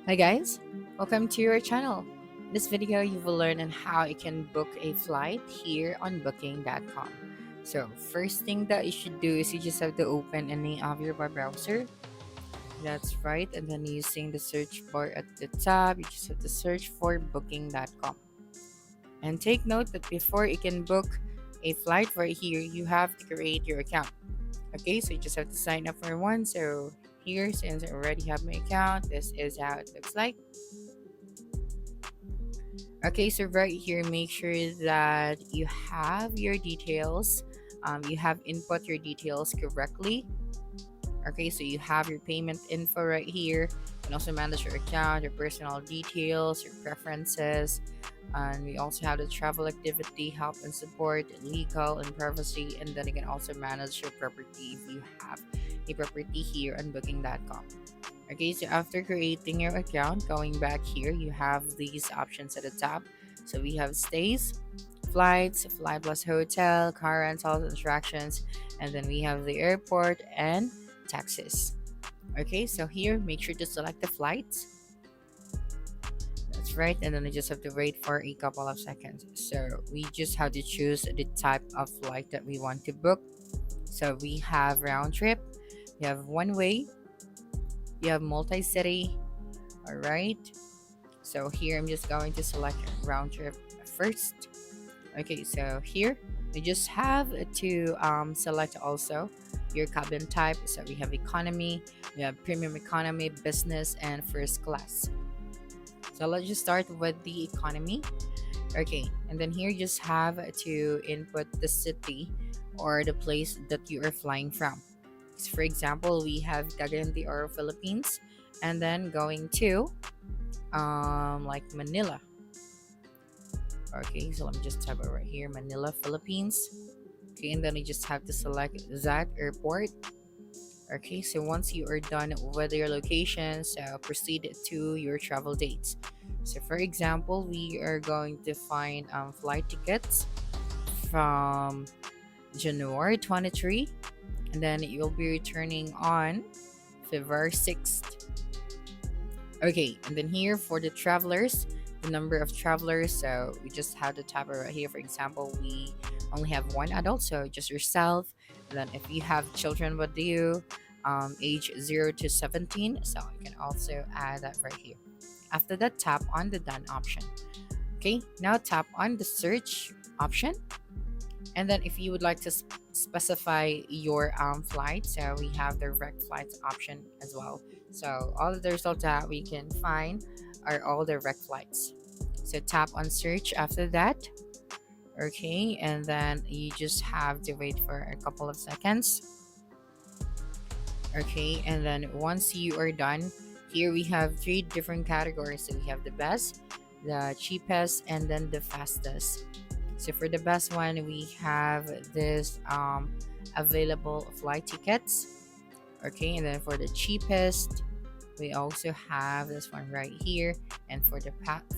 Hi guys, welcome to your channel. In this video, you will learn on how you can book a flight here on booking.com. So first thing that you should do is you just have to open any of your web browser. That's right, and then using the search bar at the top, you just have to search for booking.com. And take note that before you can book a flight right here, you have to create your account. Okay, so you just have to sign up for one. So here, since I already have my account, this is how it looks like. Okay, so right here, make sure that you have your details. You have input your details correctly. Okay, so you have your payment info right here. You can also manage your account, your personal details, your preferences. And we also have the travel activity, help and support, legal and privacy. And then you can also manage your property if you have a property here on booking.com. Okay, so after creating your account, going back here, you have these options at the top. So we have stays, flights, fly plus hotel, car rentals, attractions, and then we have the airport and taxes. Okay, so here, make sure to select the flights. That's right, and then you just have to wait for a couple of seconds. So we just have to choose the type of flight that we want to book. So we have round trip, we have one way, you have multi-city. All right, so here I'm just going to select round trip first. Okay, so here we just have to select also your cabin type. So we have economy, we have premium economy, business, and first class. So let's just start with the economy. Okay, and then here you just have to input the city or the place that you are flying from. So for example, we have Cagayan de Oro, Philippines, and then going to like Manila. Okay, so let me just type it right here, Manila, Philippines. Okay, and then you just have to select that airport. Okay, so once you are done with your location, so proceed to your travel dates. So for example, we are going to find flight tickets from January 23, and then you'll be returning on February 6th. Okay, and then here for the travelers, the number of travelers. So we just have the tab right here. For example, we only have one adult, so just yourself. And then if you have children with you, age 0 to 17, so you can also add that right here. After that, tap on the done option. Okay, now tap on the search option. And then if you would like to specify your flight, so we have the direct flights option as well. So all of the results that we can find are all direct flights. So tap on search after that. Okay, and then you just have to wait for a couple of seconds. Okay, and then once you are done, here we have three different categories. So we have the best, the cheapest, and then the fastest. So for the best one, we have this available flight tickets. Okay, and then for the cheapest, we also have this one right here. And for the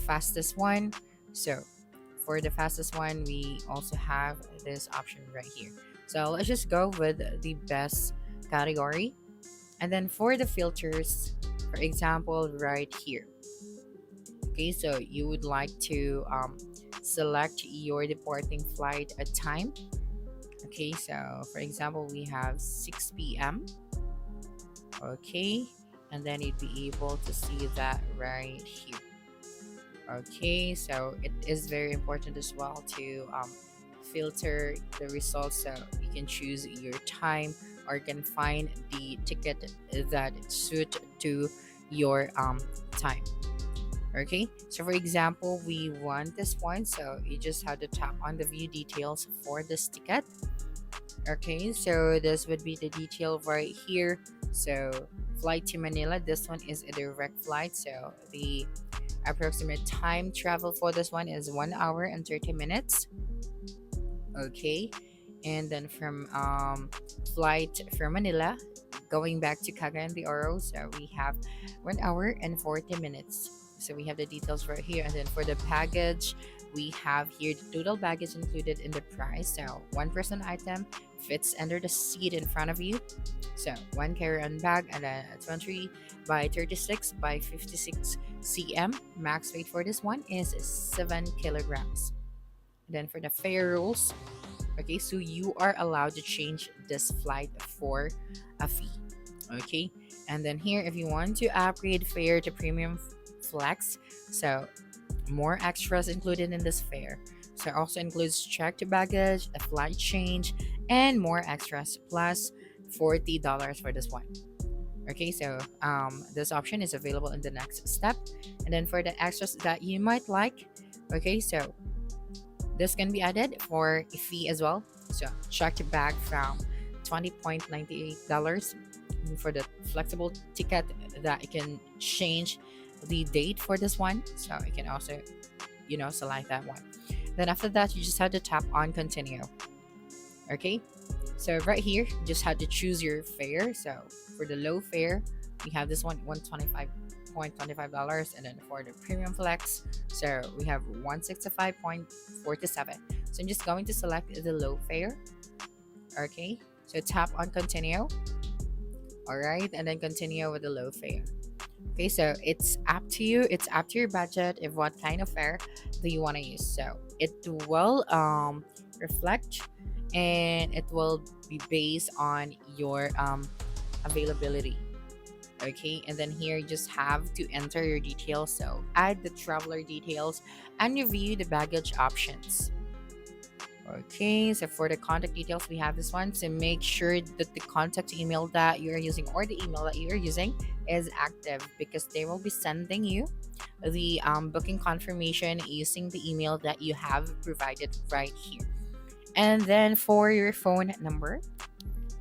fastest one, so for the fastest one, we also have this option right here. So let's just go with the best category. And then for the filters, for example, right here. Okay, so you would like to select your departing flight at time. Okay, so for example, we have 6 p.m. Okay, and then you'd be able to see that right here. Okay, so it is very important as well to filter the results so you can choose your time or can find the ticket that suit to your time. Okay, so for example, we want this one, so you just have to tap on the view details for this ticket. Okay, so this would be the detail right here. So flight to Manila, this one is a direct flight, so the approximate time travel for this one is 1 hour and 30 minutes. Okay, and then from flight from Manila going back to Cagayan de Oro, so we have 1 hour and 40 minutes. So we have the details right here. And then for the baggage, we have here the total baggage included in the price. So one person item fits under the seat in front of you. So one carry-on bag and a 23 by 36 by 56 cm. Max weight for this one is 7 kilograms. Then for the fare rules, okay, so you are allowed to change this flight for a fee. Okay, and then here, if you want to upgrade fare to premium flex, so more extras included in this fare. So it also includes checked baggage, a flight change, and more extras plus $40 for this one. Okay, so this option is available in the next step. And then for the extras that you might like, okay, so this can be added for a fee as well. So checked bag from $20.98 for the flexible ticket that you can change the date for this one. So you can also, select that one. Then after that, you just have to tap on continue. Okay, so right here, you just have to choose your fare. So for the low fare, we have this one $125.25, and then for the premium flex, so we have $165.47. So I'm just going to select the low fare. Okay, so tap on continue. All right, and then continue with the low fare. Okay, so it's up to you. It's up to your budget if what kind of fare do you want to use. So it will reflect, and it will be based on your availability. Okay, and then here you just have to enter your details. So add the traveler details and review the baggage options. Okay, so for the contact details, we have this one. So make sure that the contact email that you are using or the email that you are using is active, because they will be sending you the booking confirmation using the email that you have provided right here. And then for your phone number,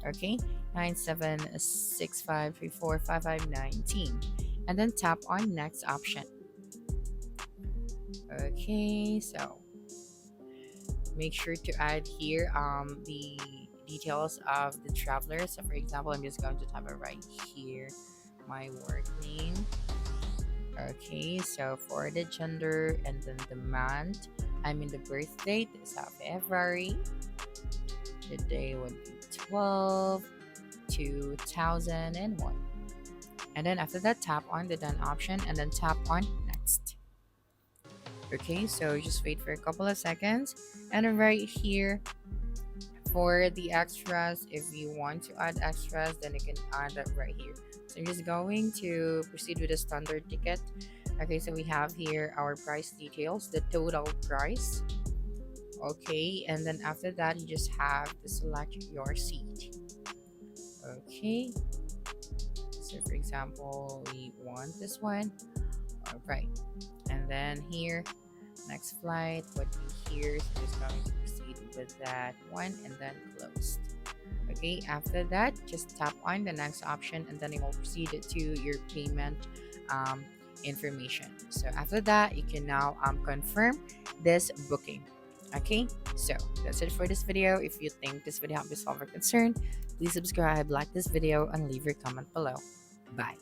okay, 9765345519, and then tap on next option. Okay, so make sure to add here the details of the traveler. So for example, I'm just going to type it right here, my work name. Okay, so for the gender and then the month, I mean the birth date is February. The day would be 12 2001. And then after that, tap on the done option and then tap on next. Okay, so just wait for a couple of seconds, and then right here for the extras, if you want to add extras, then you can add that right here. So I'm just going to proceed with the standard ticket. Okay, so we have here our price details, the total price. Okay, and then after that, you just have to select your seat. Okay, so for example, we want this one. All right, and then here, next flight would be here. So just going to proceed with that one and then closed. Okay, after that, just tap on the next option and then it will proceed to your payment information. So after that, you can now confirm this booking. Okay, so that's it for this video. If you think this video helped you solve your concern, please subscribe, like this video, and leave your comment below. Bye.